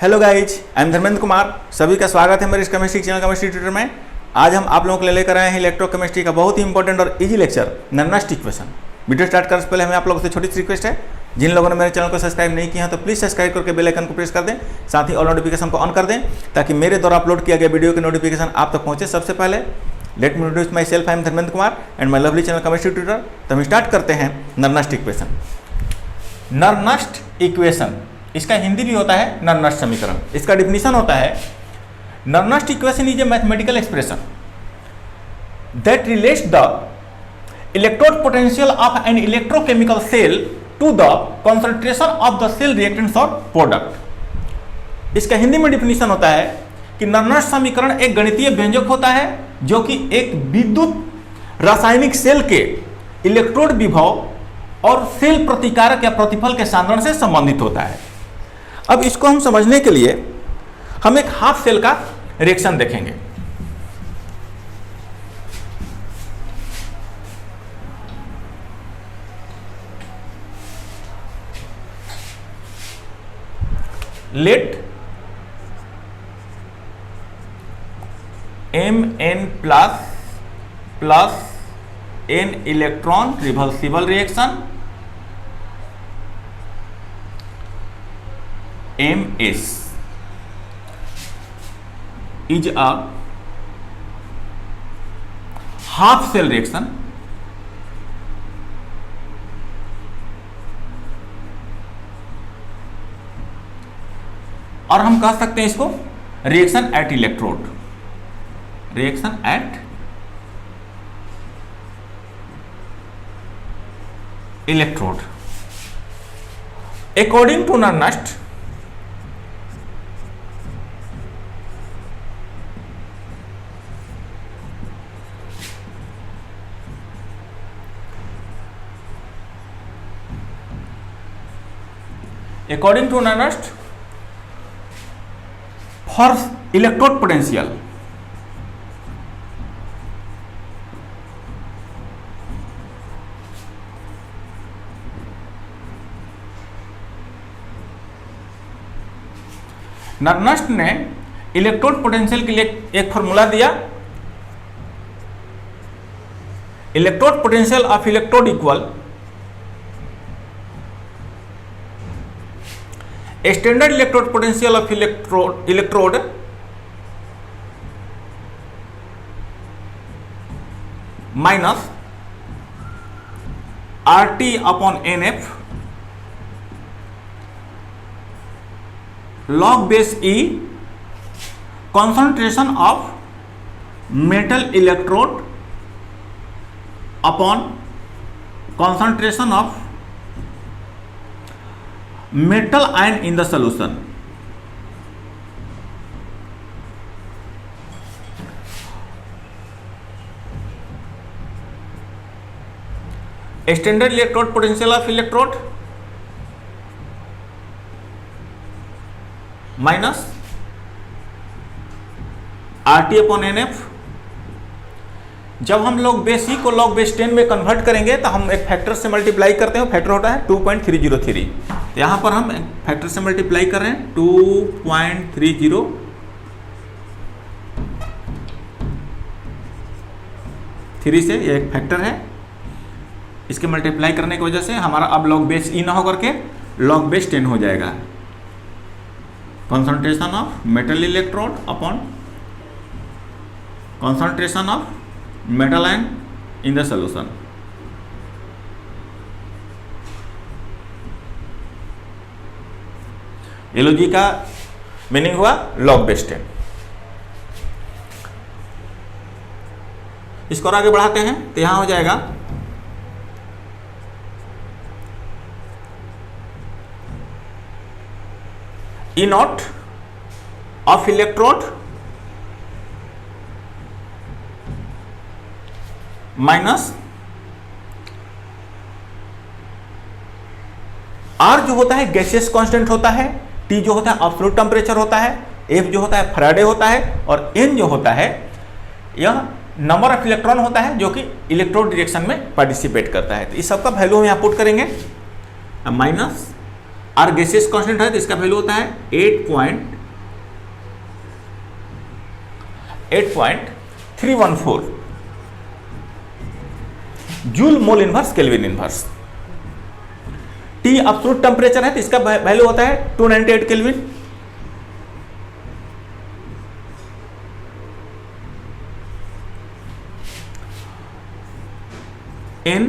Hello guys, I am Dharmendra Kumar. सभी का स्वागत है मेरे इस केमिस्ट्री चैनल केमिस्ट्री ट्यूटर में। आज हम आप लोगों के लिए लेकर आए हैं इलेक्ट्रोकेमिस्ट्री का बहुत ही इंपॉर्टेंट और easy lecture Nernst equation. Video start करने से पहले हमें आप लोगों से छोटी सी रिक्वेस्ट है, जिन लोगों ने मेरे चैनल को सब्सक्राइब नहीं किया है तो प्लीज़ सब्सक्राइब करके बेल आइकन को प्रेस कर दें, साथ ही ऑल नोटिफिकेशन को ऑन कर दें ताकि मेरे द्वारा अपलोड किया गया वीडियो की नोटिफिकेशन आप तक पहुंचे सबसे पहले। Let me introduce my self, I am Dharmendra Kumar and my lovely channel chemistry tutor. तो हम स्टार्ट करते हैं नॉनस्ट इक्वेशन। नॉनस्ट इक्वेशन, इसका हिंदी भी होता है नॉनस्ट समीकरण। इसका डिफिनीशन होता है Nernst equation is a mathematical expression that relates the electrode potential of an electrochemical cell to the concentration of the cell reactants और प्रोडक्ट। इसका हिंदी में डिफिनीशन होता है कि नॉनस्ट समीकरण एक गणितीय व्यंजक होता है जो कि एक विद्युत रासायनिक सेल के इलेक्ट्रोड विभव और सेल प्रतिकारक या प्रतिफल के साधन से संबंधित होता है। अब इसको हम समझने के लिए हम एक हाफ सेल का रिएक्शन देखेंगे। Let Mn plus n electron reversible reaction Ms is a half cell reaction और हम कह सकते हैं इसको reaction at electrode, reaction at electrode. According to Nernst for electrode potential Nernst ने इलेक्ट्रोड पोटेंशियल के लिए एक फॉर्मूला दिया। Electrode potential of electrode equal standard electrode potential of electrode minus RT upon NF log base E concentration of metal electrode upon concentration of metal ion in the solution। Standard electrode potential of electrode minus RT upon NF। जब हम log base E को log base 10 में convert करेंगे तो हम एक factor से multiply करते हैं, फैक्टर होता है 2.303। यहां पर हम फैक्टर से मल्टीप्लाई कर रहे हैं 2.303 से, ये एक फैक्टर है। इसके मल्टीप्लाई करने की वजह से हमारा अब लॉग बेस E ना होकर के लॉग बेस 10 हो जाएगा। Concentration of metal electrode upon concentration of metal ion in the solution. L O G का मीनिंग हुआ लॉग बेस 10। इसको और आगे बढ़ाते हैं तो यहां हो जाएगा E not of electrode minus R जो होता है गैसियस कांस्टेंट होता है, T जो होता है एब्सोल्यूट टेम्परेचर होता है, F जो होता है फैराडे होता है और N जो होता है यह नंबर ऑफ इलेक्ट्रॉन होता है जो कि इलेक्ट्रोड रिएक्शन में पार्टिसिपेट करता है। तो इस सब का वैल्यू हम यहाँ पुट करेंगे माइनस आर गैसियस कांस्टेंट है तो इसका वैल्यू होता है 8.314 joule mole inverse kelvin inverse. T absolute temperature है तो इसका वैल्यू होता है 298 केल्विन। एन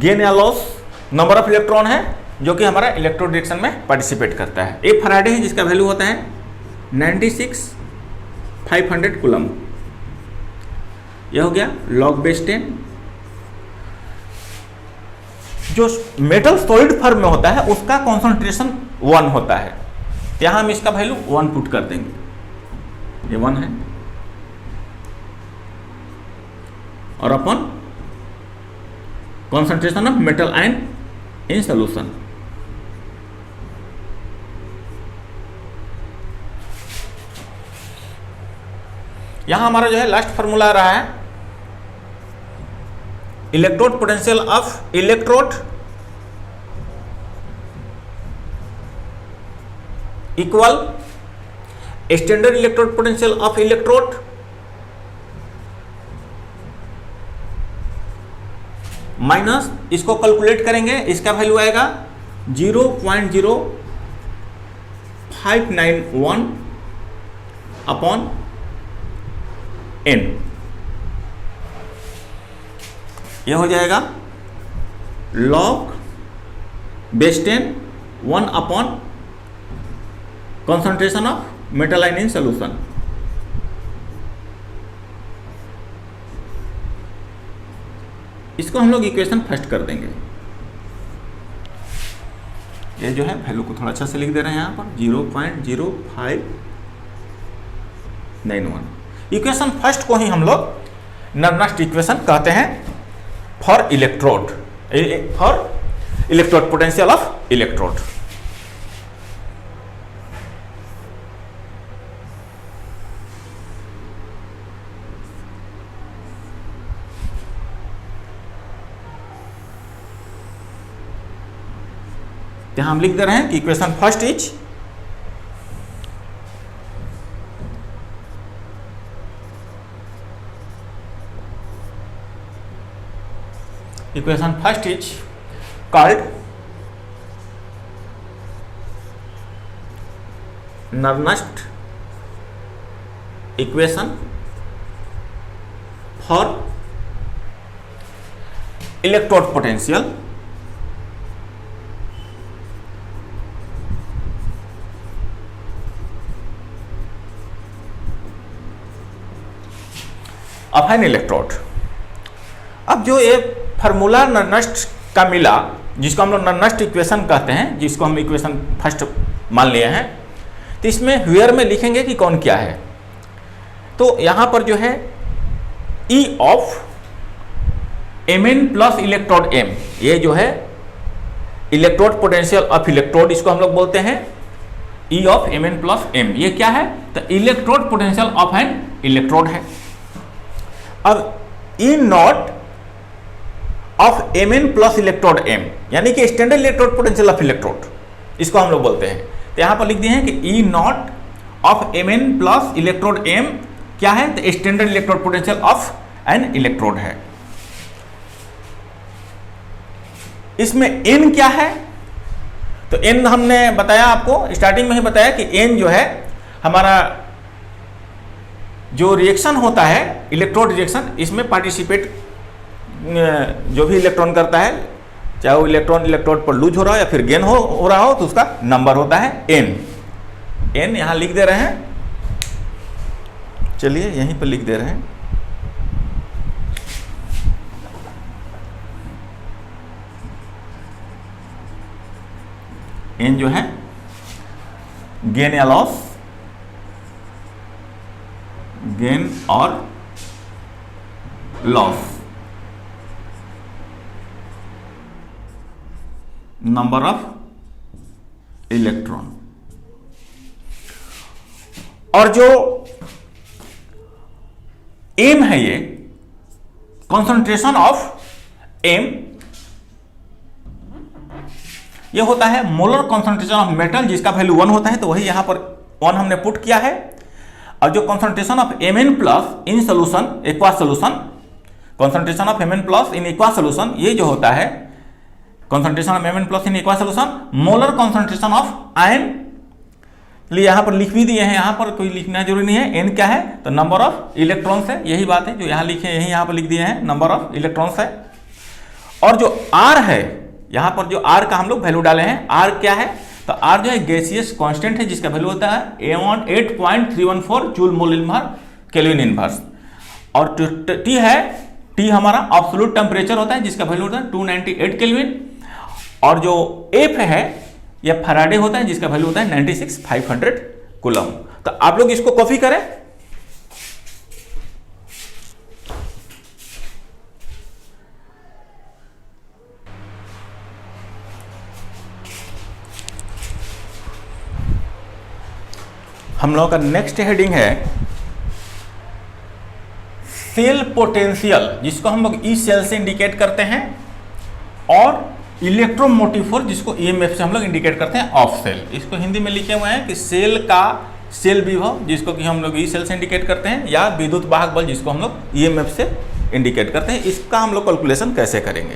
गेन या लॉस नंबर ऑफ इलेक्ट्रॉन है जो कि हमारा इलेक्ट्रोड रिएक्शन में पार्टिसिपेट करता है। एक फैराडे है जिसका वैल्यू होता है 96,500 कूलम। यह हो गया लॉग बेस 10। जो मेटल सॉलिड फॉर्म में होता है उसका कॉन्सेंट्रेशन 1 होता है, यहां हम इसका वैल्यू 1 पुट कर देंगे, ये 1 है। और upon concentration of metal ion in solution, यहां हमारा जो है लास्ट फॉर्मूला आ रहा है electrode potential of electrode equal standard electrode potential of electrode minus, इसको कैलकुलेट करेंगे, इसका वैल्यू आएगा 0.0591 अपॉन n। यह हो जाएगा log base 10 1 upon concentration of metal ion in solution. इसको हम लोग इक्वेशन फर्स्ट कर देंगे। ये जो है वैल्यू को थोड़ा अच्छा से लिख दे रहे हैं यहां पर 0.0591। इक्वेशन फर्स्ट को ही हम लोग नर्नास्ट इक्वेशन कहते हैं for electrode, for electrode potential of electrode. यहां हम लिख दे रहे हैं कि equation first is called Nernst equation for electrode potential of an electrode। अब जो ये फार्मूला नर्नस्ट का मिला, जिसको हम लोग नर्नस्ट इक्वेशन कहते हैं, जिसको हम इक्वेशन फर्स्ट मान लिए हैं, तो इसमें व्हेयर में लिखेंगे कि कौन क्या है। तो यहां पर जो है E of Mn plus electrode M, ये जो है इलेक्ट्रोड पोटेंशियल ऑफ इलेक्ट्रोड, इसको हम लोग बोलते हैं E of Mn plus M। ये क्या है? तो electrode potential of N electrode है। अब E not of Mn plus electrode M, यानी कि standard electrode potential of electrode, इसको हम लोग बोलते हैं। तो यहां पर लिख दिए हैं कि E not of Mn plus electrode M क्या है? तो standard electrode potential of N electrode है। इसमें N क्या है? तो N हमने बताया, आपको स्टार्टिंग में ही बताया कि N जो है हमारा जो रिएक्शन होता है इलेक्ट्रोड रिएक्शन, इसमें पार्टिसिपेट जो भी इलेक्ट्रॉन करता है, चाहे वो इलेक्ट्रॉन इलेक्ट्रोड पर लूज हो रहा हो या फिर गेन हो रहा हो, तो उसका नंबर होता है N। N यहां लिख दे रहे हैं, चलिए यहीं पर लिख दे रहे हैं। N जो है गेन या लॉस, गेन और लॉस, नंबर ऑफ इलेक्ट्रॉन। और जो M है, ये कॉन्सेंट्रेशन ऑफ M ये होता है मोलर कॉन्सेंट्रेशन ऑफ मेटल, जिसका वैल्यू 1 होता है, तो वही यहाँ पर 1 हमने पुट किया है। और जो concentration of Mn plus in solution aqua solution, concentration of Mn plus in aqua solution, ये जो होता है concentration of Mn plus in aqua solution, molar concentration of ion, लिए यहाँ पर लिख भी दिए हैं, यहाँ पर कोई लिखना जरूरी नहीं है। n क्या है, तो नंबर ऑफ इलेक्ट्रॉन्स है, यही बात है जो यहाँ लिखे हैं, यही यहाँ पर लिख दिए हैं, नंबर ऑफ इलेक्ट्रॉन्स है। और जो r है, यहाँ पर जो r का हम लोग वैल्यू डाले हैं, r क्या है, तो r जो है गैसियस कांस्टेंट है, जिसका वैल्यू होता है 8.314 joule mole inverse kelvin inverse. और t है, t हमारा एब्सोल्यूट टेम्परेचर होता है, जिसका वैल्यू होता है 298 केल्विन। और जो f है, यह फैराडे होता है, जिसका वैल्यू होता है 96,500 कूलम। तो आप लोग इसको कॉपी करें। हम लोगों का नेक्स्ट हेडिंग है सेल पोटेंशियल, जिसको हम लोग ई सेल से इंडिकेट करते हैं, और इलेक्ट्रोमोटिव फोर्स, जिसको ईएमएफ से हम लोग इंडिकेट करते हैं ऑफ सेल। इसको हिंदी में लिखे हुए हैं कि सेल का सेल विभव, जिसको कि हम लोग ई सेल से इंडिकेट करते हैं, या विद्युत वाहक बल, जिसको हम लोग ईएमएफ से इंडिकेट करते हैं। इसका हम लोग कैलकुलेशन कैसे करेंगे,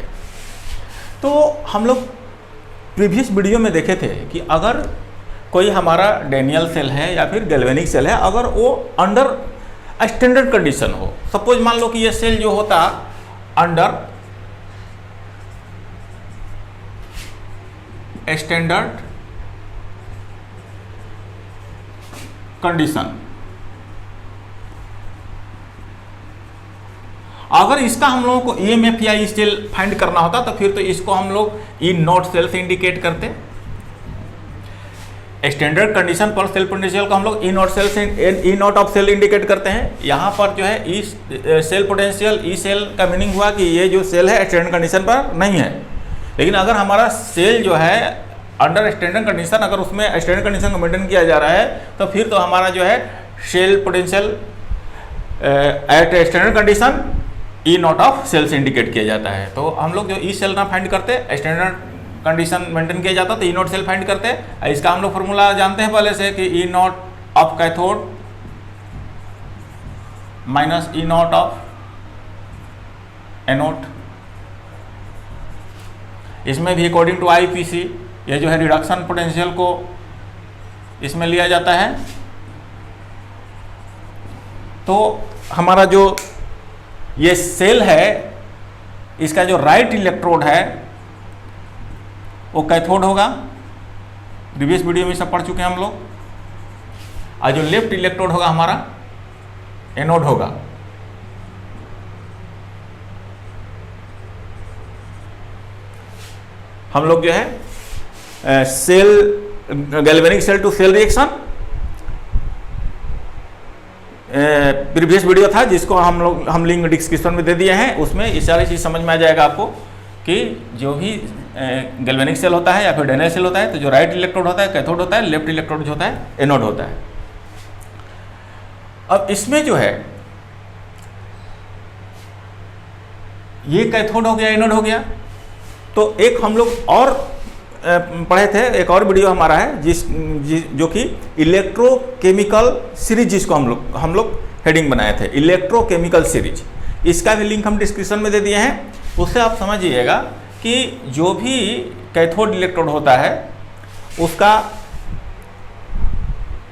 तो हम लोग प्रीवियस वीडियो में देखे थे कि अगर कोई हमारा डेनियल सेल है या फिर गैल्वेनिक सेल है, अगर वो अंडर स्टैंडर्ड कंडीशन हो, सपोज मान लो कि ये सेल जो होता अंडर स्टैंडर्ड कंडीशन, अगर इसका हम लोगों को ईएमएफ या ई सेल फाइंड करना होता, तो फिर तो इसको हम लोग ई नॉट सेल से इंडिकेट करते। स्टैंडर्ड कंडीशन पर सेल पोटेंशियल को हम लोग ई नॉट सेल से E not of cell indicate करते हैं। यहाँ पर जो है E cell potential, E cell का मीनिंग हुआ कि ये जो सेल है स्टैंडर्ड कंडीशन पर नहीं है। लेकिन अगर हमारा सेल जो है अंडर स्टैंडर्ड कंडीशन, अगर उसमें स्टैंडर्ड कंडीशन को मेंटेन किया जा रहा है, तो फिर तो हमारा जो है cell potential at standard condition E not of cell से इंडिकेट किया जाता है। तो हम लोग जो ई सेल ना फाइंड करते, स्टैंडर्ड कंडीशन मेंटेन किया जाता, तो ई नॉट सेल फाइंड करते। इसका हम लोग फॉर्मूला जानते हैं पहले से कि E not of cathode minus E not of anode. इसमें भी अकॉर्डिंग टू आईपीसी ये जो है रिडक्शन पोटेंशियल को इसमें लिया जाता है। तो हमारा जो ये सेल है, इसका जो राइट इलेक्ट्रोड है वो कैथोड होगा, प्रीवियस वीडियो में सब पढ़ चुके हैं हम लोग। और जो लेफ्ट इलेक्ट्रोड होगा हमारा एनोड होगा। हम लोग जो है cell galvanic cell to cell reaction previous video था, जिसको हम लिंक डिस्क्रिप्शन में दे दिए हैं। उसमें ये सारी चीज़ समझ में आ जाएगा आपको कि जो भी गैल्वेनिक सेल होता है या फिर डेनियल सेल होता है, तो जो राइट इलेक्ट्रोड होता है कैथोड होता है, लेफ्ट इलेक्ट्रोड जो होता है एनोड होता है। अब इसमें जो है ये कैथोड हो गया, एनोड हो गया। तो एक हम लोग और पढ़े थे, एक और वीडियो हमारा है जो कि इलेक्ट्रोकेमिकल सीरीज, जिसको हम लोग हेडिंग बनाए थे, इलेक्ट्रोकेमिकल सीरीज। इसका भी लिंक हम डिस्क्रिप्शन में दे दिए हैं। उससे आप समझिएगा कि जो भी कैथोड इलेक्ट्रोड होता है उसका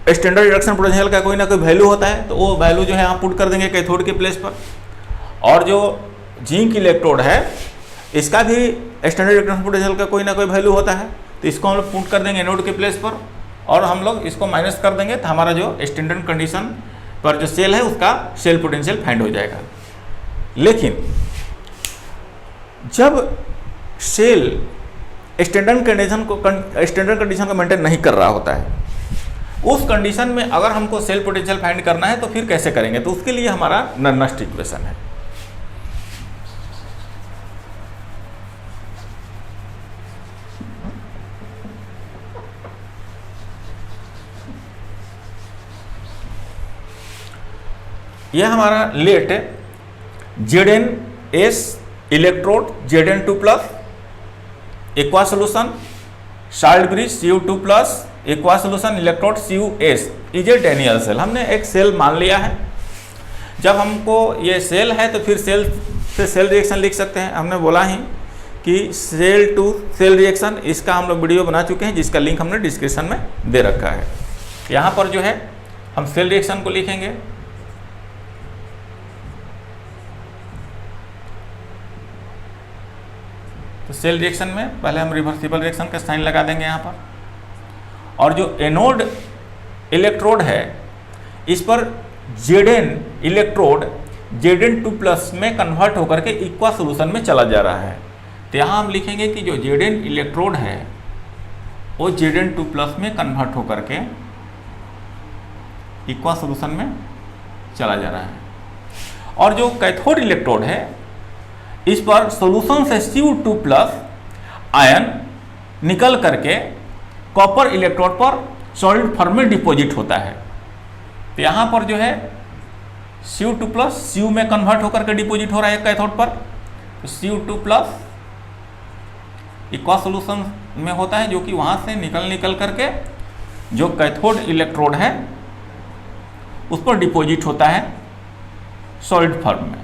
स्टैंडर्ड रिडक्शन पोटेंशियल का कोई ना कोई वैल्यू होता है, तो वो वैल्यू जो है आप पुट कर देंगे कैथोड के प्लेस पर। और जो जिंक इलेक्ट्रोड है, इसका भी स्टैंडर्ड रिडक्शन पोटेंशियल का कोई ना कोई वैल्यू होता है, तो इसको हम लोग पुट कर देंगे एनोड के प्लेस पर, और हम लोग इसको माइनस कर देंगे, तो हमारा जो स्टैंडर्ड कंडीशन पर जो सेल है उसका सेल पोटेंशियल फाइंड हो जाएगा। लेकिन जब सेल स्टैंडर्ड कंडीशन को मेंटेन नहीं कर रहा होता है, उस कंडीशन में अगर हमको सेल पोटेंशियल फाइंड करना है तो फिर कैसे करेंगे, तो उसके लिए हमारा नर्नस्ट इक्वेशन है। यह हमारा let Zn S electrode Zn2 plus aqua solution salt bridge Cu2 plus aqua solution electrode CuS is a Daniell cell. हमने एक सेल मान लिया है। जब हमको ये सेल है तो फिर सेल से सेल रिएक्शन लिख सकते हैं। हमने बोला ही कि सेल टू सेल रिएक्शन, इसका हम लोग वीडियो बना चुके हैं जिसका लिंक हमने डिस्क्रिप्शन में दे रखा है। यहाँ पर जो है हम सेल रिएक्शन को लिखेंगे। तो सेल रिएक्शन में पहले हम रिवर्सिबल रिएक्शन का साइन लगा देंगे यहाँ पर, और जो एनोड इलेक्ट्रोड है इस पर Zn इलेक्ट्रोड Zn2 प्लस में कन्वर्ट होकर के इक्वा सोल्यूशन में चला जा रहा है। तो यहाँ हम लिखेंगे कि जो Zn इलेक्ट्रोड है वो Zn2 प्लस में कन्वर्ट होकर के इक्वा सोल्यूशन में चला जा रहा है, और जो कैथोड इलेक्ट्रोड है इस पर सोल्यूशन से Cu2 प्लस आयन निकल करके कॉपर इलेक्ट्रोड पर सॉलिड फॉर्म में डिपॉजिट होता है। तो यहाँ पर जो है Cu2 प्लस Cu में कन्वर्ट होकर के डिपॉजिट हो रहा है कैथोड पर। तो Cu2 प्लस इक्वा सोल्यूशन में होता है, जो कि वहाँ से निकल करके जो कैथोड इलेक्ट्रोड है उस पर डिपॉजिट होता है सॉलिड फॉर्म में।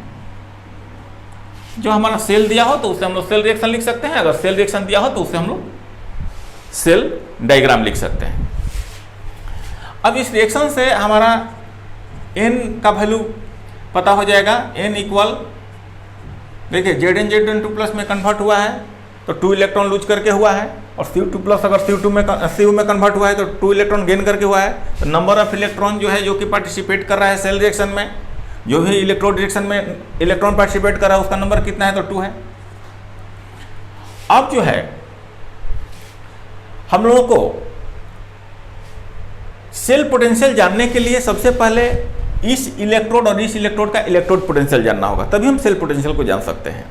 जो हमारा सेल दिया हो तो उससे हम लोग सेल रिएक्शन लिख सकते हैं, अगर सेल रिएक्शन दिया हो तो उससे हम लोग सेल डायग्राम लिख सकते हैं। अब इस रिएक्शन से हमारा n का वैल्यू पता हो जाएगा। n इक्वल, देखिए Zn2 प्लस में कन्वर्ट हुआ है तो 2 इलेक्ट्रॉन लूज करके हुआ है, और Cu2 प्लस अगर Cu में कन्वर्ट हुआ है तो 2 इलेक्ट्रॉन गेन करके हुआ है। तो नंबर ऑफ इलेक्ट्रॉन जो है जो कि पार्टिसिपेट कर रहा है सेल रिएक्शन में, जो भी इलेक्ट्रोड रिएक्शन में इलेक्ट्रॉन पार्टिसिपेट कर रहा है उसका नंबर कितना है, तो 2 है। अब जो है हम लोगों को सेल पोटेंशियल जानने के लिए सबसे पहले इस इलेक्ट्रोड और इस इलेक्ट्रोड का इलेक्ट्रोड पोटेंशियल जानना होगा, तभी हम सेल पोटेंशियल को जान सकते हैं।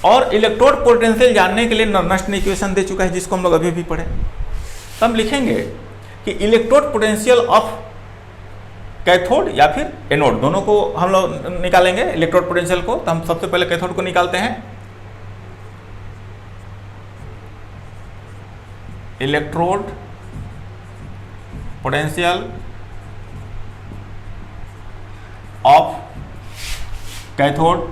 और इलेक्ट्रोड पोटेंशियल जानने के लिए नर्नस्ट ने इक्वेशन दे चुका है जिसको हम लोग अभी भी पढ़े। तो हम लिखेंगे कि इलेक्ट्रोड पोटेंशियल ऑफ कैथोड या फिर एनोड, दोनों को हम लोग निकालेंगे इलेक्ट्रोड पोटेंशियल को। तो हम सबसे पहले कैथोड को निकालते हैं। इलेक्ट्रोड पोटेंशियल ऑफ कैथोड,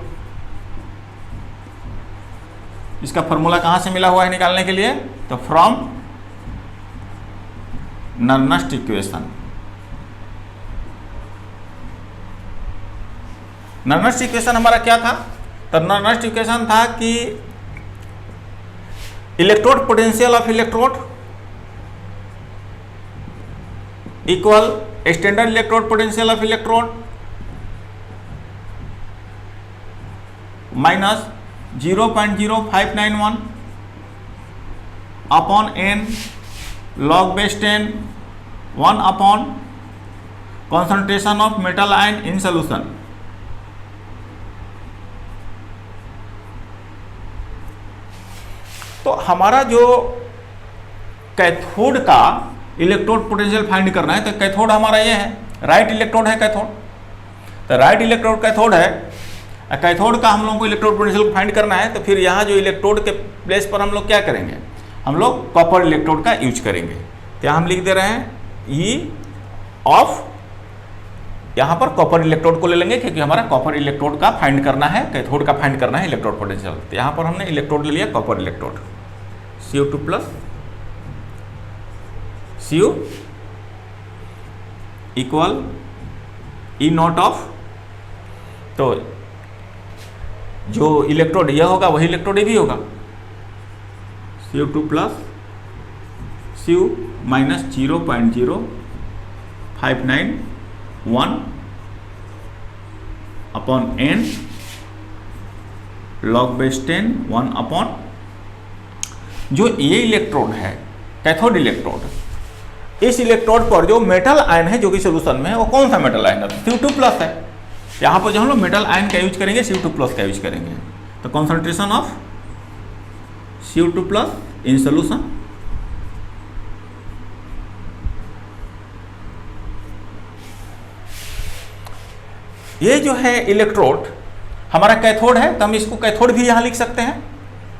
इसका फॉर्मूला कहां से मिला हुआ है निकालने के लिए, तो from Nernst equation. Nernst equation हमारा क्या था, तो नर्नस्ट इक्वेशन था कि electrode potential of electrode equal standard electrode potential of electrode minus 0.0591 upon n log base 10 1 upon concentration of metal ion in solution. तो हमारा जो कैथोड का इलेक्ट्रोड पोटेंशियल फाइंड करना है, तो कैथोड हमारा ये है, राइट इलेक्ट्रोड है कैथोड। तो राइट इलेक्ट्रोड कैथोड है, कैथोड का हम लोगों को इलेक्ट्रोड पोटेंशियल फाइंड करना है। तो फिर यहाँ जो इलेक्ट्रोड के प्लेस पर हम लोग क्या करेंगे, हम लोग कॉपर इलेक्ट्रोड का यूज करेंगे। तो यहाँ हम लिख दे रहे हैं ई ऑफ, यहाँ पर कॉपर इलेक्ट्रोड को ले लेंगे क्योंकि हमारा कॉपर इलेक्ट्रोड का फाइंड करना है, कैथोड का फाइंड करना है इलेक्ट्रोड पोटेंशियल। तो यहाँ पर हमने इलेक्ट्रोड ले लिया copper electrode Cu2 plus Cu equal E not of, तो जो इलेक्ट्रोड यह होगा वही इलेक्ट्रोड ये भी होगा, Cu2 plus Cu minus 0.0591 upon n log base 10 1 upon जो ये इलेक्ट्रोड है कैथोड इलेक्ट्रोड, इस इलेक्ट्रोड पर जो मेटल आयन है जो कि सोल्यूशन में है वो कौन सा मेटल आयन है, Cu2 प्लस है। यहाँ पर जो हम लोग मेटल आयन का यूज करेंगे Cu2 प्लस का यूज करेंगे। तो concentration of Cu2 plus in solution ये जो है इलेक्ट्रोड हमारा कैथोड है, तो हम इसको कैथोड भी यहाँ लिख सकते हैं।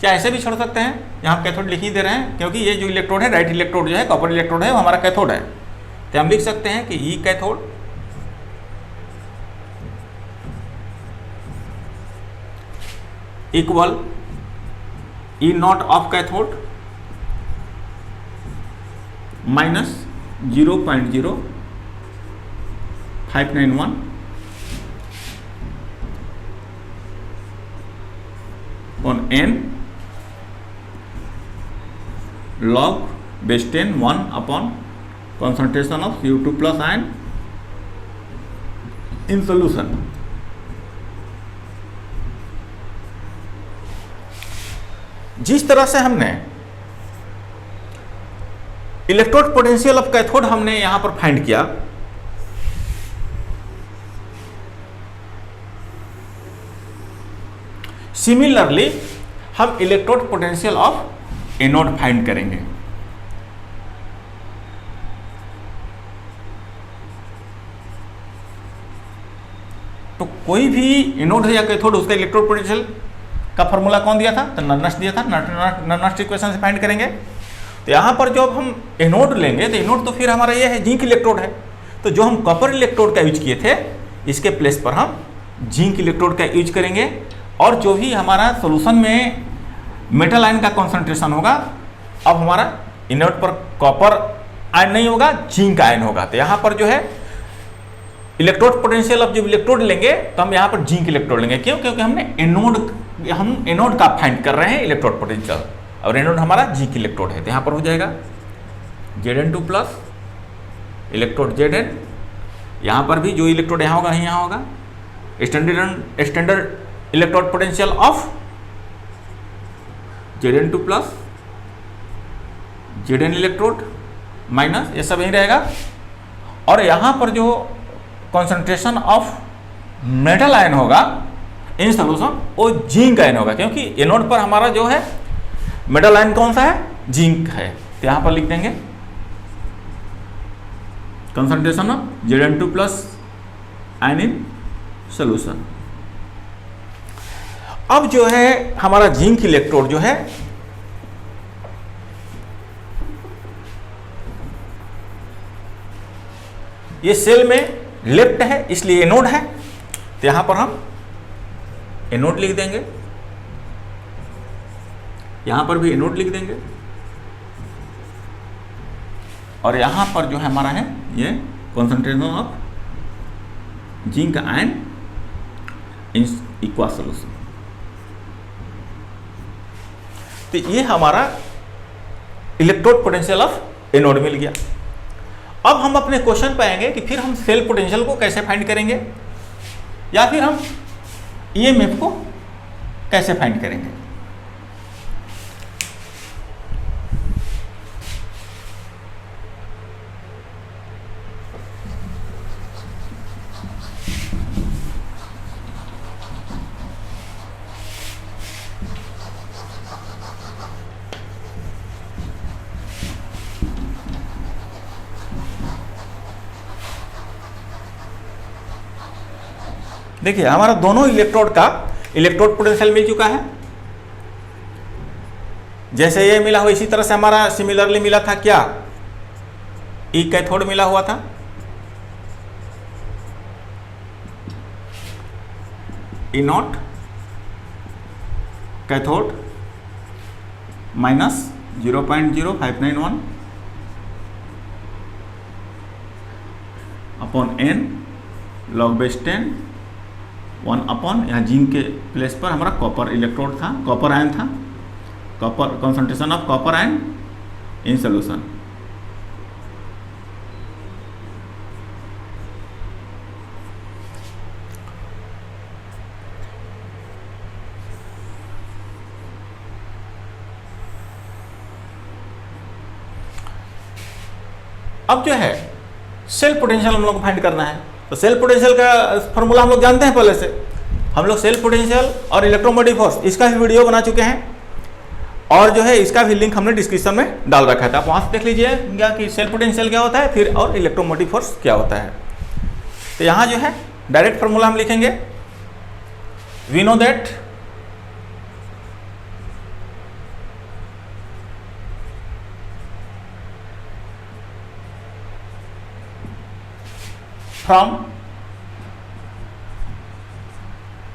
चाहे ऐसे भी छोड़ सकते हैं, यहाँ कैथोड लिख ही दे रहे हैं क्योंकि ये जो इलेक्ट्रोड है, राइट इलेक्ट्रोड जो है, कॉपर इलेक्ट्रोड है, वो हमारा कैथोड है। तो हम लिख सकते हैं कि ई cathode equal E not of cathode minus 0.0591 on n log base 10 1 upon concentration of CO2 plus ion in solution। जिस तरह से हमने इलेक्ट्रोड पोटेंशियल ऑफ कैथोड हमने यहां पर फाइंड किया, सिमिलरली हम electrode potential of anode find करेंगे। तो कोई भी एनोड है या कैथोड, उसका इलेक्ट्रोड पोटेंशियल का फॉर्मूला कौन दिया था? तो नर्नस्ट दिया था। नर्नस्ट इक्वेशन से फाइंड करेंगे। तो यहाँ पर जब हम एनोड लेंगे तो एनोड तो फिर हमारा ये है जिंक इलेक्ट्रोड है, तो जो हम कॉपर इलेक्ट्रोड का यूज किए थे इसके प्लेस पर हम जिंक इलेक्ट्रोड का यूज करेंगे। और जो भी हमारा सोल्यूशन में मेटल आयन का कॉन्सेंट्रेशन होगा, अब हमारा एनोड पर कॉपर आयन नहीं होगा, जिंक आयन होगा। तो यहाँ पर जो है इलेक्ट्रोड पोटेंशियल ऑफ जब इलेक्ट्रोड लेंगे तो हम यहाँ पर जिंक इलेक्ट्रोड लेंगे। क्यों? क्योंकि हम एनोड का फाइंड कर रहे हैं इलेक्ट्रोड पोटेंशियल, और एनोड हमारा जिंक इलेक्ट्रोड है। तो यहाँ पर हो जाएगा Zn2 प्लस इलेक्ट्रोड Zn। यहाँ पर भी जो इलेक्ट्रोड यहाँ होगा यहाँ होगा standard electrode potential of Zn2 plus Zn electrode minus ये सब यही रहेगा। और यहाँ पर जो कॉन्सेंट्रेशन ऑफ मेटल आयन होगा इन सोल्यूशन, वो जिंक आयन होगा, क्योंकि एनोड पर हमारा जो है मेटल आयन कौन सा है? जिंक है। तो यहाँ पर लिख देंगे concentration of Zn2 plus ion in solution. अब जो है हमारा जिंक इलेक्ट्रोड जो है ये सेल में लेफ्ट है, इसलिए एनोड है। तो यहां पर हम एनोड लिख देंगे, यहां पर भी एनोड लिख देंगे, और यहां पर जो है हमारा है ये concentration of zinc ion in इक्वा solution. तो ये हमारा इलेक्ट्रोड पोटेंशियल ऑफ एनोड मिल गया। अब हम अपने क्वेश्चन पे आएंगे कि फिर हम सेल पोटेंशियल को कैसे फाइंड करेंगे, या फिर हम ईएमएफ को कैसे फाइंड करेंगे। देखिए हमारा दोनों इलेक्ट्रोड का इलेक्ट्रोड पोटेंशियल मिल चुका है। जैसे ये मिला हुआ, इसी तरह से हमारा सिमिलरली मिला था क्या? ई कैथोड मिला हुआ था, E naught cathode minus 0.0591 upon n log base 10 1 upon, यहाँ जिंक के प्लेस पर हमारा कॉपर इलेक्ट्रोड था, कॉपर आयन था, copper concentration of copper ion in solution. अब जो है सेल पोटेंशियल हम लोग को फाइंड करना है। तो सेल पोटेंशियल का फॉर्मूला हम लोग जानते हैं पहले से। हम लोग सेल पोटेंशियल और इलेक्ट्रोमोटिव फोर्स इसका भी वीडियो बना चुके हैं, और जो है इसका भी लिंक हमने डिस्क्रिप्शन में डाल रखा था, आप वहाँ से देख लीजिएगा कि सेल पोटेंशियल क्या होता है, फिर और इलेक्ट्रोमोटिव फोर्स क्या होता है। तो यहाँ जो है डायरेक्ट फॉर्मूला हम लिखेंगे, we know that from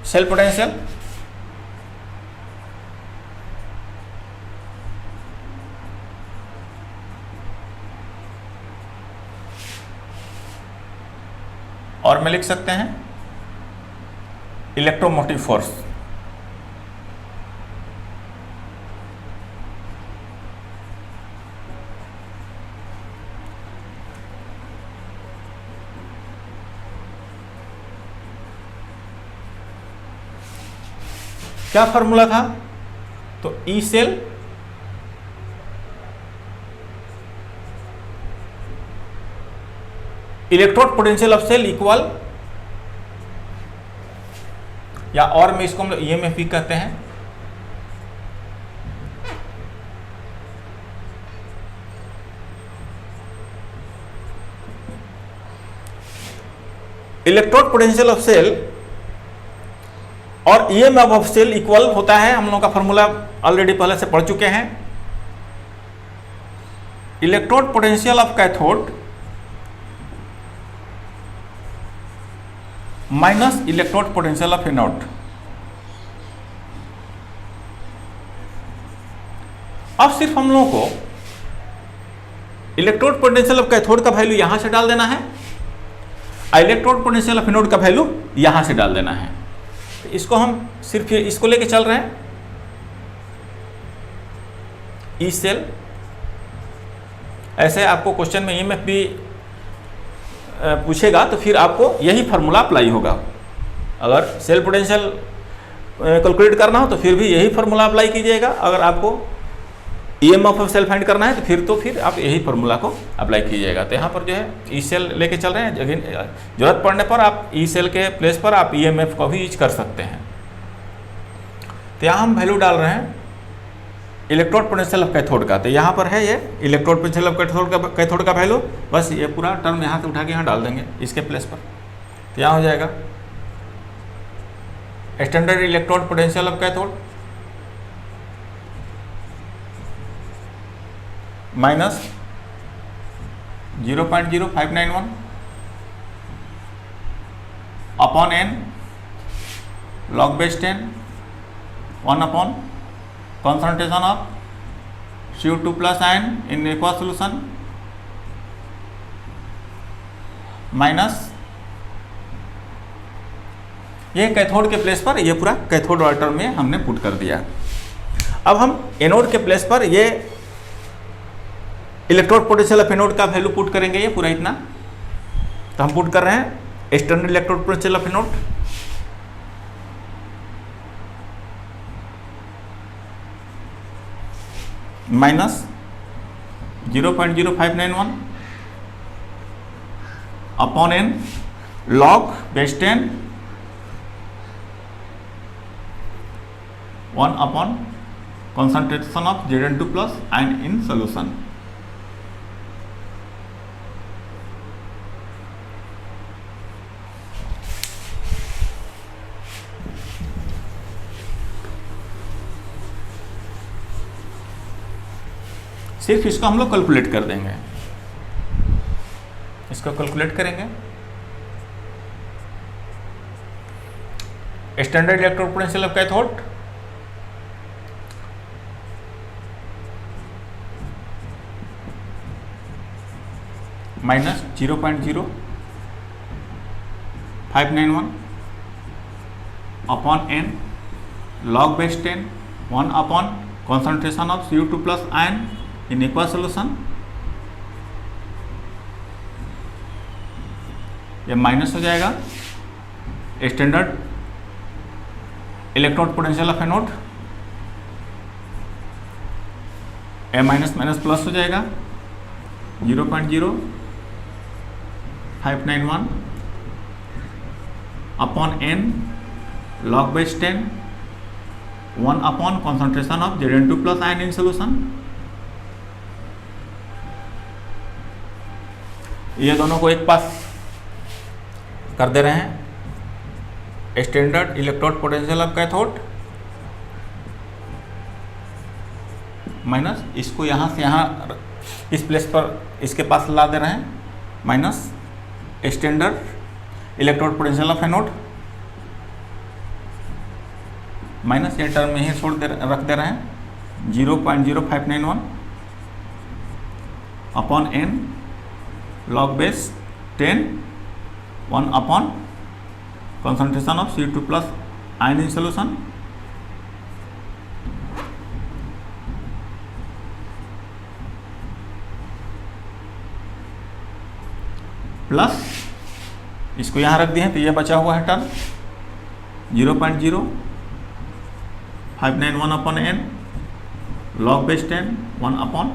cell potential और में लिख सकते हैं इलेक्ट्रोमोटिव फोर्स। क्या फॉर्मूला था? तो E cell electrode potential of cell equal, या और में इसको हम लोग ईएमएफ भी कहते हैं, इलेक्ट्रोड पोटेंशियल ऑफ सेल और ईएमएफ ऑफ सेल इक्वल होता है। हम लोगों का फॉर्मूला ऑलरेडी पहले से पढ़ चुके हैं। Electrode potential of cathode minus electrode potential of anode. अब सिर्फ हम लोगों को इलेक्ट्रोड पोटेंशियल ऑफ कैथोड का वैल्यू यहां से डाल देना है, इलेक्ट्रोड पोटेंशियल ऑफ एनोड का वैल्यू यहां से डाल देना है। तो इसको हम सिर्फ इसको लेके चल रहे हैं। ई सेल, ऐसे आपको क्वेश्चन में ईएमएफ भी पूछेगा तो फिर आपको यही फार्मूला अप्लाई होगा। अगर सेल पोटेंशियल कैलकुलेट करना हो तो फिर भी यही फार्मूला अप्लाई कीजिएगा। अगर आपको ईएमएफ ऑफ सेल फाइंड करना है तो फिर आप यही फार्मूला को अप्लाई कीजिएगा। तो यहाँ पर जो है ई सेल लेके चल रहे हैं, जरूरत पड़ने पर आप ई सेल के प्लेस पर आप ईएमएफ को भी यूज कर सकते हैं। तो यहाँ हम वैल्यू डाल रहे हैं इलेक्ट्रोड पोटेंशियल ऑफ कैथोड का। तो यहाँ पर है ये इलेक्ट्रोड पोटेंशियल ऑफ कैथोड का वैल्यू, बस ये पूरा टर्म यहाँ से उठा के यहाँ डाल देंगे इसके प्लेस पर। तो यहाँ हो जाएगा standard electrode potential of cathode minus 0.0591 upon n log base 10 1 upon concentration of CO2 plus ion in aqueous solution minus ये कैथोड के प्लेस पर ये पूरा कैथोड वाटर में हमने पुट कर दिया। अब हम एनोड के प्लेस पर ये इलेक्ट्रोड पोटेंशियल ऑफ एनोड का वैल्यू पुट करेंगे, ये पूरा इतना। तो हम पुट कर रहे हैं standard electrode potential of anode minus 0.0591 upon n log base 10 1 upon concentration of Zn2 plus ion in solution। सिर्फ इसको हम लोग कैलकुलेट कर देंगे, इसको कैलकुलेट करेंगे। Standard electrode potential of cathode minus 0.0591 upon n log base 10 1 upon concentration of CO2 plus ion in aqueous solution। ये minus हो जाएगा standard electrode potential of anode, a minus minus plus हो जाएगा 0.0591 upon n log base 10 1 upon concentration of Zn2 plus ion in solution। ये दोनों को एक पास कर दे रहे हैं। Standard electrode potential of cathode minus इसको यहाँ से यहाँ इस प्लेस पर इसके पास ला दे रहे हैं, minus standard electrode potential of anode minus, ये टर्म में ही रख दे रहे हैं, 0.0591 upon n log base 10 1 upon concentration of CO2 plus ion in solution plus इसको यहाँ रख दिए हैं तो ये बचा हुआ है term 0.0591 upon n log base 10 1 upon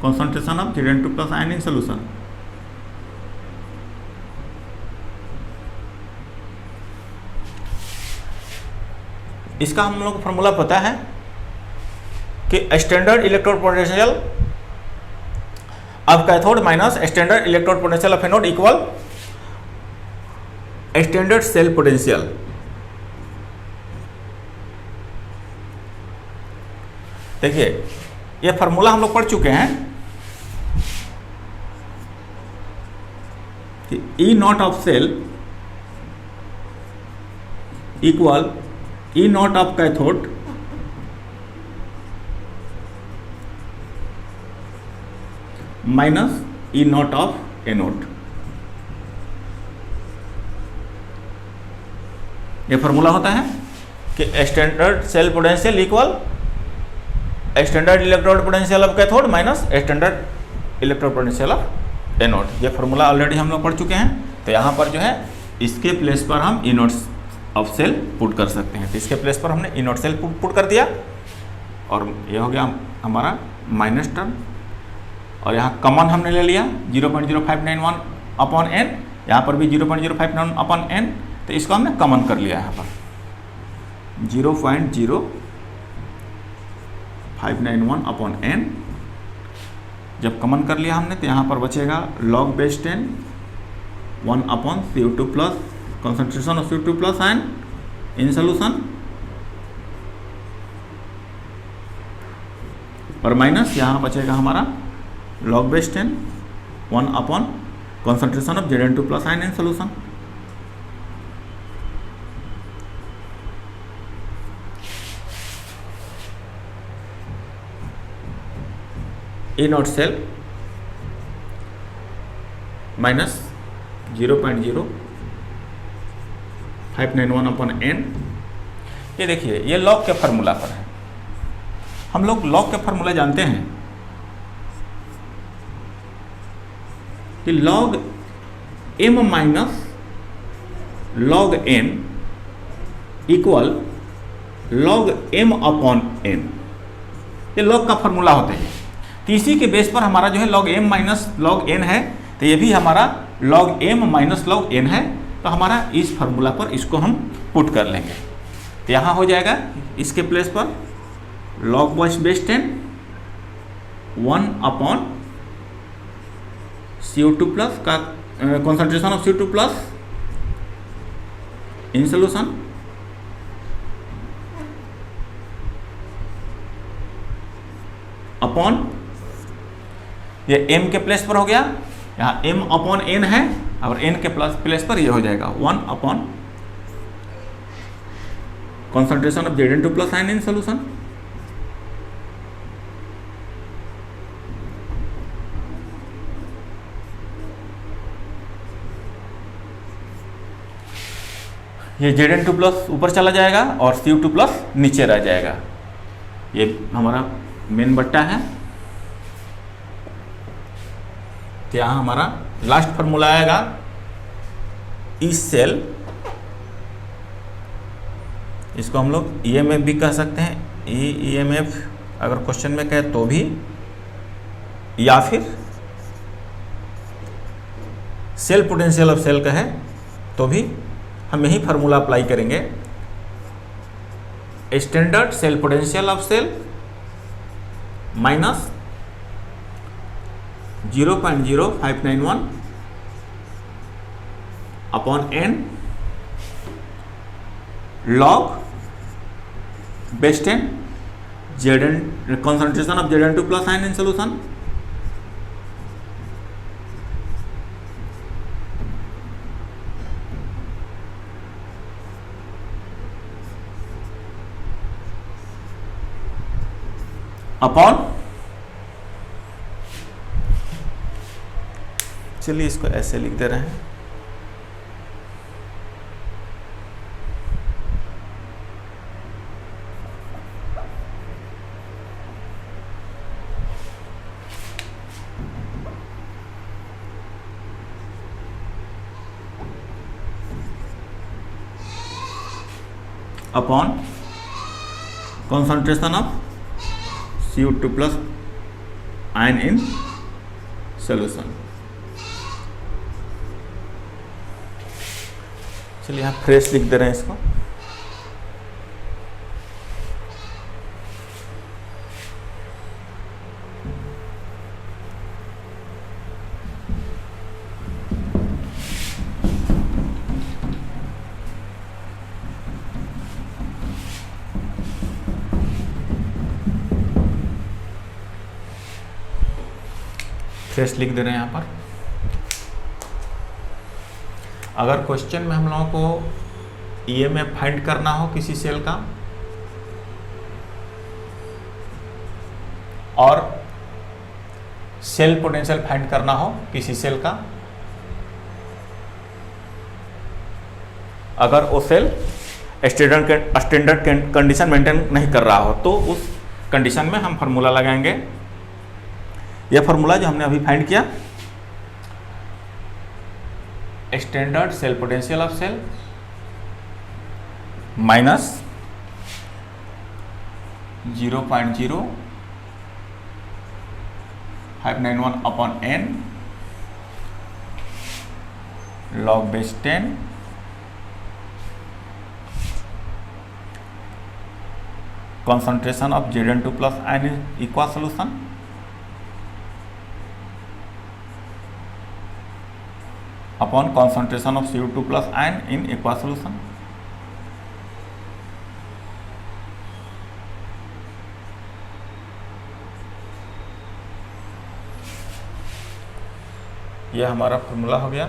concentration of Zn2 plus ion in solution। इसका हम लोग को फॉर्मूला पता है कि standard electrode potential of cathode minus standard electrode potential of anode equal standard cell potential. देखिए ये फार्मूला हम लोग पढ़ चुके हैं कि E not of cell equal E not of cathode minus E not of anode. ये फार्मूला होता है कि standard cell potential equal standard electrode potential of cathode minus standard electrode potential of anode. ये फार्मूला ऑलरेडी हम लोग पढ़ चुके हैं, तो यहाँ पर जो है इसके प्लेस पर हम ई नॉट ऑफ सेल पुट कर सकते हैं। तो इसके प्लेस पर हमने ई नॉट सेल पुट कर दिया और ये हो गया हमारा माइनस टर्म, और यहाँ कॉमन हमने ले लिया 0.0591 अपॉन n, यहाँ पर भी 0.059 अपॉन n, तो इसको हमने कॉमन कर लिया यहाँ पर 0.0591 अपॉन n। जब कॉमन कर लिया हमने तो यहाँ पर बचेगा log base 10 1 upon CO2 plus concentration of CO2 plus ion in solution और माइनस यहाँ बचेगा हमारा log base 10 1 upon concentration of Zn2 plus ion in solution। E nought cell minus 0.0591 upon n। ये देखिए ये लॉग के फार्मूला पर है। हम लोग लॉग के फार्मूला जानते हैं कि log m minus log n equal log m upon n। ये लॉग का फार्मूला होता है। तो इसी के बेस पर हमारा जो है log m minus log n है, तो ये भी हमारा log m minus log n है। तो हमारा इस फार्मूला पर इसको हम पुट कर लेंगे, तो यहाँ हो जाएगा इसके प्लेस पर log base 10 1 upon CO2 plus का concentration of CO2 plus in solution upon ये m के प्लेस पर हो गया, यहाँ m अपॉन n है और n के प्लेस पर ये हो जाएगा 1 upon concentration of Zn2 plus ion in solution. ये Zn2 प्लस ऊपर चला जाएगा और CO2 प्लस नीचे रह जाएगा। ये हमारा मेन बट्टा है। तो यहाँ हमारा लास्ट फार्मूला आएगा इस सेल, इसको हम लोग EMF भी कह सकते हैं, EMF अगर क्वेश्चन में कहे तो भी, या फिर सेल पोटेंशियल ऑफ सेल कहे तो भी हम यही फार्मूला अप्लाई करेंगे। Standard cell potential of cell minus 0.0591 upon n log base 10 Zn concentration of Zn2 plus ion in solution। Upon, चलिए इसको ऐसे लिख दे रहे हैं, upon concentration of CO2 plus ion in solution। चलिए यहाँ फ्रेश लिख दे रहे हैं इसको, फ्रेश लिख दे रहे हैं यहाँ पर। अगर क्वेश्चन में हम लोगों को ईएमएफ फाइंड करना हो किसी सेल का और सेल पोटेंशियल फाइंड करना हो किसी सेल का, अगर वो सेल स्टैंडर्ड कंडीशन मेंटेन नहीं कर रहा हो तो उस कंडीशन में हम फार्मूला लगाएंगे। यह फार्मूला जो हमने अभी फाइंड किया, standard cell potential of cell minus 0.0591 upon n log base 10 concentration of Zn2 plus ion in aqueous solution upon concentration of CO2 plus ion in aqueous solution। यह हमारा फॉर्मूला हो गया।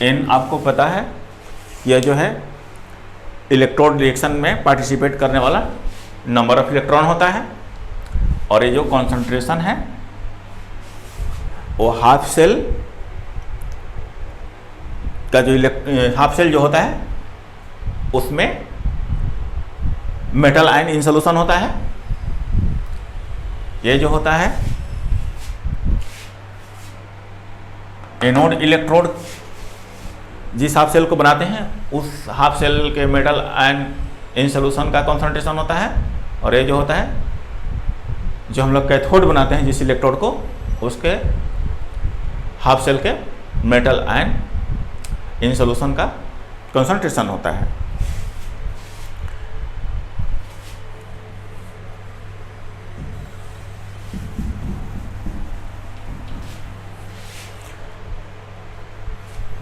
एन आपको पता है, यह जो है इलेक्ट्रोड रिएक्शन में पार्टिसिपेट करने वाला नंबर ऑफ इलेक्ट्रॉन होता है, और ये जो कॉन्सेंट्रेशन है वो हाफ सेल का जो हाफ सेल जो होता है उसमें मेटल आयन इन सॉल्यूशन होता है। ये जो होता है एनोड इलेक्ट्रोड जिस हाफ सेल को बनाते हैं उस हाफ सेल के मेटल आयन इन सॉल्यूशन का कॉन्सेंट्रेशन होता है, और ये जो होता है जो हम लोग कैथोड बनाते हैं जिस इलेक्ट्रोड को, उसके हाफ सेल के मेटल आयन इन सॉल्यूशन का कॉन्सेंट्रेशन होता है।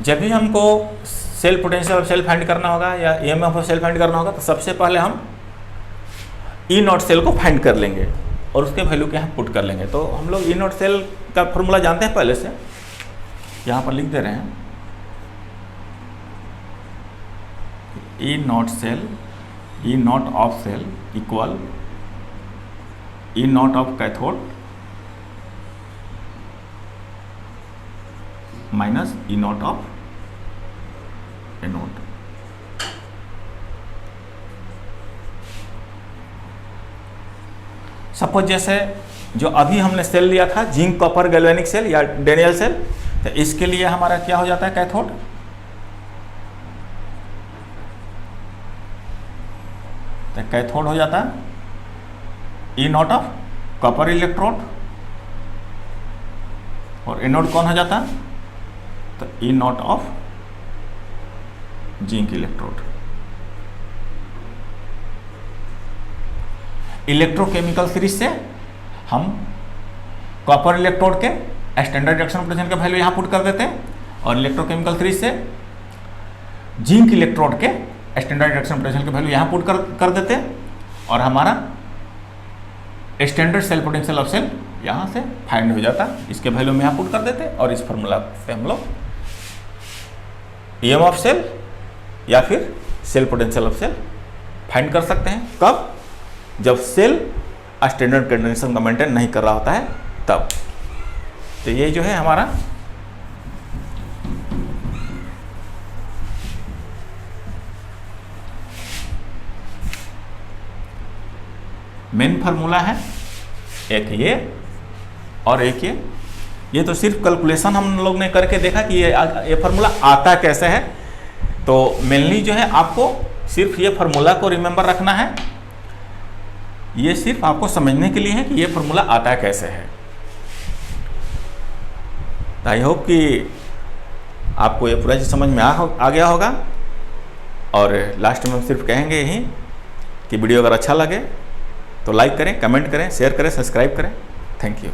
जब भी हमको cell potential of cell find करना होगा या ईएमएफ ऑफ सेल फाइंड करना होगा तो सबसे पहले हम ई नॉट सेल को फाइंड कर लेंगे और उसके वैल्यू के यहाँ पुट कर लेंगे। तो हम लोग ई नॉट सेल का फॉर्मूला जानते हैं पहले से, यहाँ पर लिख दे रहे हैं E not cell, E not of cell equal E not of cathode minus E not of anode. Suppose जैसे जो अभी हमने सेल लिया था जिंक कॉपर गैल्वेनिक सेल या डेनियल सेल, तो इसके लिए हमारा क्या हो जाता है कैथोड, तो कैथोड हो जाता है E not of copper electrode, और एनोड कौन हो जाता है, तो E not of zinc electrode. Electrochemical series से हम कॉपर इलेक्ट्रोड के स्टैंडर्ड रिएक्शन पोटेंशियल का वैल्यू यहां पुट कर देते हैं, और इलेक्ट्रोकेमिकल सीरीज से जिंक इलेक्ट्रोड के स्टैंडर्ड रिएक्शन पोटेंशियल का वैल्यू यहां पुट कर देते हैं, और हमारा standard cell potential of cell यहाँ से फाइंड हो जाता, इसके वैल्यू में यहाँ पुट कर देते और इस फार्मूला से हम लोग EM ऑफ सेल या फिर cell potential of cell find कर सकते हैं। कब? जब सेल स्टैंडर्ड कंडीशन का मेंटेन नहीं कर रहा होता है तब। तो ये जो है हमारा मेन फार्मूला है, एक ये और एक ये तो सिर्फ कैलकुलेशन हम लोग ने करके देखा कि ये फार्मूला आता कैसे है। तो मेनली जो है आपको सिर्फ ये फार्मूला को रिमेंबर रखना है, ये सिर्फ आपको समझने के लिए है कि ये फार्मूला आता कैसे है। आई होप कि आपको ये पूरा चीज समझ में आ गया होगा। और लास्ट में हम सिर्फ कहेंगे यही कि वीडियो अगर अच्छा लगे तो लाइक करें, कमेंट करें, शेयर करें, सब्सक्राइब करें। Thank you.